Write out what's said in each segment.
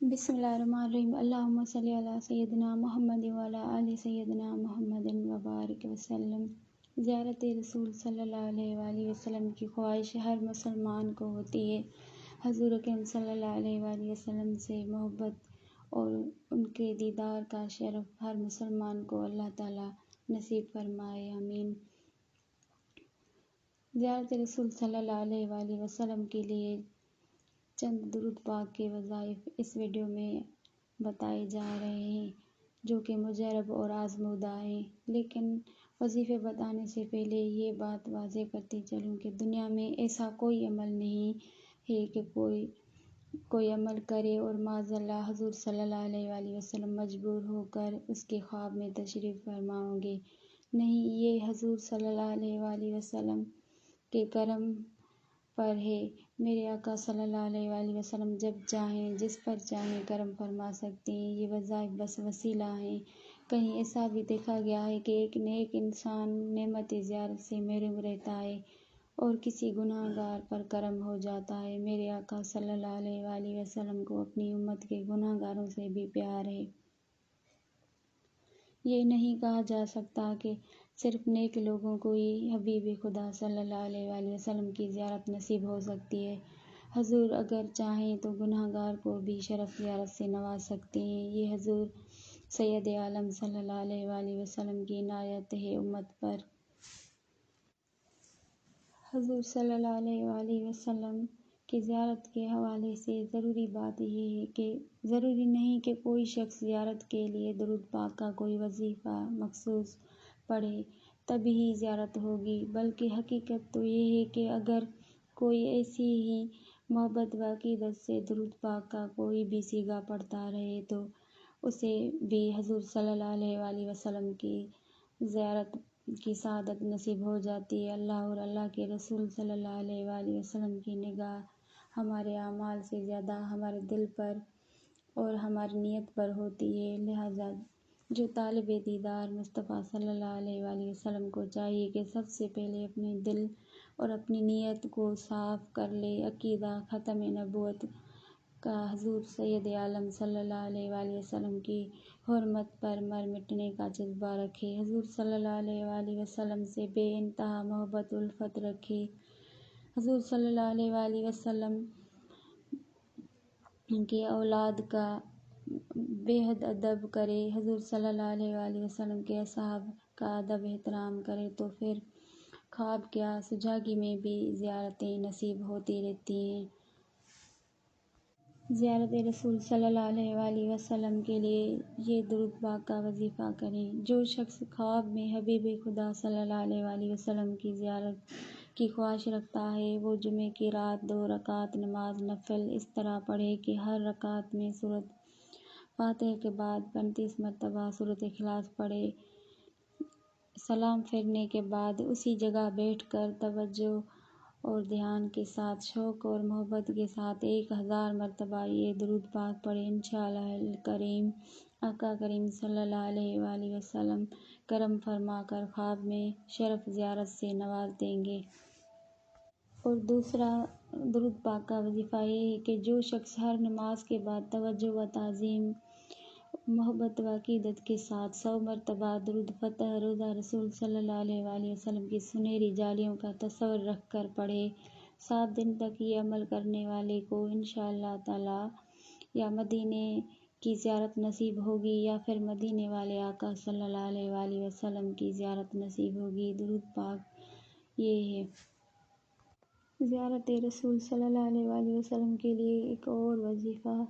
بسم اللہ الرحمن الرحیم۔ اللہم صلی علی سیدنا محمد وعلی آل سیدنا محمد وبارک وسلم۔ زیارت رسول صلی اللہ علیہ وآلہ وسلم کی خواہش ہر مسلمان کو ہوتی ہے۔ حضور اکرم صلی اللہ علیہ وآلہ وسلم سے محبت اور ان کے دیدار کا شرف ہر مسلمان کو اللہ تعالیٰ نصیب فرمائے، آمین۔ زیارت رسول صلی اللہ علیہ وآلہ وسلم کے لیے چند درود پاک کے وظائف اس ویڈیو میں بتائے جا رہے ہیں، جو کہ مجرب اور آزمودہ ہیں۔ لیکن وظیفے بتانے سے پہلے یہ بات واضح کرتی چلوں کہ دنیا میں ایسا کوئی عمل نہیں ہے کہ کوئی عمل کرے اور معاذ اللہ حضور صلی اللہ علیہ وآلہ وسلم مجبور ہو کر اس کے خواب میں تشریف فرما ہوں گے۔ نہیں، یہ حضور صلی اللہ علیہ وآلہ وسلم کے کرم پر ہے۔ میرے آقا صلی اللہ علیہ وآلہ وسلم جب چاہیں جس پر چاہیں کرم فرما سکتے ہیں۔ یہ وظائف بس وسیلہ ہیں۔ کہیں ایسا بھی دیکھا گیا ہے کہ ایک نیک انسان نعمت زیارت سے محروم رہتا ہے اور کسی گناہ گار پر کرم ہو جاتا ہے۔ میرے آقا صلی اللہ علیہ وآلہ وسلم کو اپنی امت کے گناہ گاروں سے بھی پیار ہے۔ یہ نہیں کہا جا سکتا کہ صرف نیک لوگوں کو ہی حبیب خدا صلی اللہ علیہ وآلہ وسلم کی زیارت نصیب ہو سکتی ہے۔ حضور اگر چاہیں تو گناہ گار کو بھی شرف زیارت سے نواز سکتے ہیں۔ یہ حضور سید عالم صلی اللہ علیہ وآلہ وسلم کی عنایت ہے امت پر۔ حضور صلی اللہ علیہ وآلہ وسلم کی زیارت کے حوالے سے ضروری بات یہ ہے کہ ضروری نہیں کہ کوئی شخص زیارت کے لیے درود پاک کا کوئی وظیفہ مخصوص پڑھے تبھی ہی زیارت ہوگی، بلکہ حقیقت تو یہ ہے کہ اگر کوئی ایسی ہی محبت و عقیدت سے درود پاک کا کوئی بھی صیغہ پڑھتا رہے تو اسے بھی حضور صلی اللہ علیہ وآلہ وسلم کی زیارت کی سعادت نصیب ہو جاتی ہے۔ اللہ اور اللہ کے رسول صلی اللہ علیہ وآلہ وسلم کی نگاہ ہمارے اعمال سے زیادہ ہمارے دل پر اور ہماری نیت پر ہوتی ہے، لہٰذا جو طالب دیدار مصطفیٰ صلی اللہ علیہ وآلہ وسلم کو چاہیے کہ سب سے پہلے اپنے دل اور اپنی نیت کو صاف کر لے، عقیدہ ختم نبوت کا حضور سید عالم صلی اللہ علیہ وآلہ وسلم کی حرمت پر مر مٹنے کا جذبہ رکھے، حضور صلی اللہ علیہ وآلہ وسلم سے بے انتہا محبت الفت رکھے، حضور صلی اللہ علیہ وآلہ وسلم کی اولاد کا بے حد ادب کرے، حضور صلی اللہ علیہ وآلہ وسلم کے اصحاب کا ادب احترام کرے، تو پھر خواب کیا سجاگی میں بھی زیارتیں نصیب ہوتی رہتی ہیں۔ زیارت رسول صلی اللہ علیہ وآلہ وسلم کے لیے یہ درود پاک کا وظیفہ کریں۔ جو شخص خواب میں حبیب خدا صلی اللہ علیہ وآلہ وسلم کی زیارت کی خواہش رکھتا ہے، وہ جمعے کی رات 2 رکعت نماز نفل اس طرح پڑھے کہ ہر رکعت میں سورۃ فاتحہ کے بعد 35 مرتبہ سورۃ اخلاص پڑھے۔ سلام پھیرنے کے بعد اسی جگہ بیٹھ کر توجہ اور دھیان کے ساتھ شوق اور محبت کے ساتھ 1000 مرتبہ یہ درود پاک پڑھے۔ انشاءاللہ الکریم آقا کریم صلی اللہ علیہ وآلہ وسلم کرم فرما کر خواب میں شرف زیارت سے نواز دیں گے۔ اور دوسرا درود پاک کا وظیفہ یہ ہے کہ جو شخص ہر نماز کے بعد توجہ و تعظیم، محبت و عقیدت کے ساتھ 100 مرتبہ درود فتح روضہ رسول صلی اللہ علیہ وآلہ وسلم کی سنہری جالیوں کا تصور رکھ کر پڑھے، 7 دن تک یہ عمل کرنے والے کو انشاءاللہ تعالیٰ یا مدینے کی زیارت نصیب ہوگی یا پھر مدینے والے آقا صلی اللہ علیہ وآلہ وسلم کی زیارت نصیب ہوگی۔ درود پاک یہ ہے۔ زیارت رسول صلی اللہ علیہ وآلہ وسلم کے لیے ایک اور وظیفہ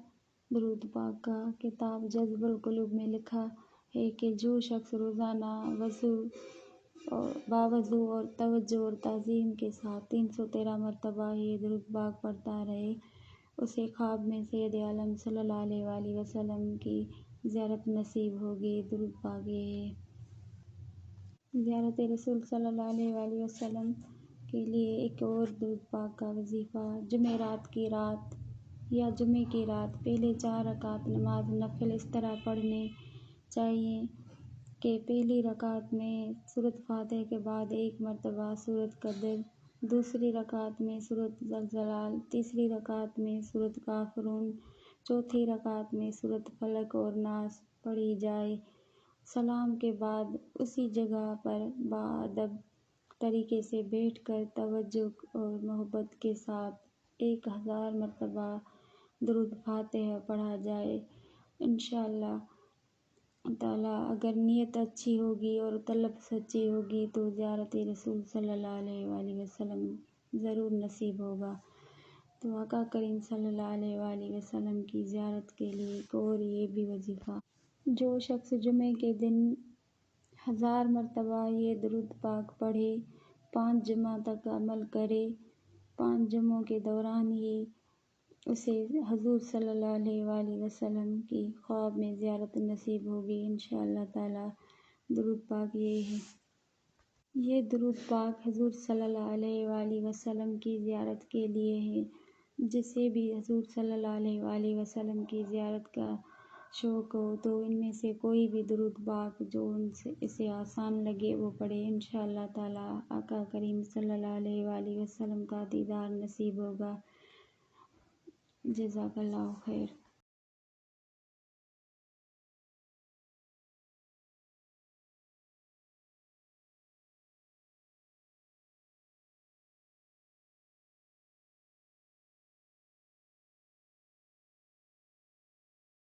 درود پاک کا کتاب جذب القلوب میں لکھا ہے کہ جو شخص روزانہ باوضو اور توجہ اور تعظیم کے ساتھ 313 مرتبہ یہ درود پاک پڑھتا رہے، اسے خواب میں سید عالم صلی اللہ علیہ وآلہ وسلم کی زیارت نصیب ہوگی۔ درود پاک یہ ہے۔ زیارت رسول صلی اللہ علیہ وآلہ وسلم کے لیے ایک اور درود پاک کا وظیفہ جمعرات کی رات یا جمعے کی رات پہلے 4 رکعت نماز نفل اس طرح پڑھنے چاہیے کہ پہلی رکعت میں سورۃ فاتحہ کے بعد 1 مرتبہ سورۃ قدر، دوسری رکعت میں سورۃ زلزلہ، تیسری رکعت میں سورۃ کافرون، چوتھی رکعت میں سورۃ فلق اور ناس پڑھی جائے۔ سلام کے بعد اسی جگہ پر باادب طریقے سے بیٹھ کر توجہ اور محبت کے ساتھ 1000 مرتبہ درود فاتحہ پڑھا جائے۔ انشاءاللہ تعالیٰ اگر نیت اچھی ہوگی اور طلب سچی ہوگی تو زیارت رسول صلی اللہ علیہ وآلہ وسلم ضرور نصیب ہوگا۔ تو آقا کریم صلی اللہ علیہ وآلہ وسلم کی زیارت کے لیے ایک اور یہ بھی وظیفہ، جو شخص جمعے کے دن 1000 مرتبہ یہ درود پاک پڑھے، 5 جمعہ تک عمل کرے، 5 جمعوں کے دوران ہی اسے حضور صلی اللہ علیہ وآلہ وسلم کی خواب میں زیارت نصیب ہوگی انشاءاللہ تعالیٰ۔ درود پاک یہ ہے، یہ درود پاک حضور صلی اللہ علیہ وآلہ وسلم کی زیارت کے لیے ہے۔ جسے بھی حضور صلی اللہ علیہ وآلہ وسلم کی زیارت کا شوق ہو تو ان میں سے کوئی بھی درود پاک جو اسے آسان لگے وہ پڑھے، انشاءاللہ تعالیٰ آقا کریم صلی اللہ علیہ وآلہ وسلم کا دیدار نصیب ہوگا۔ جزاک اللہ خیر۔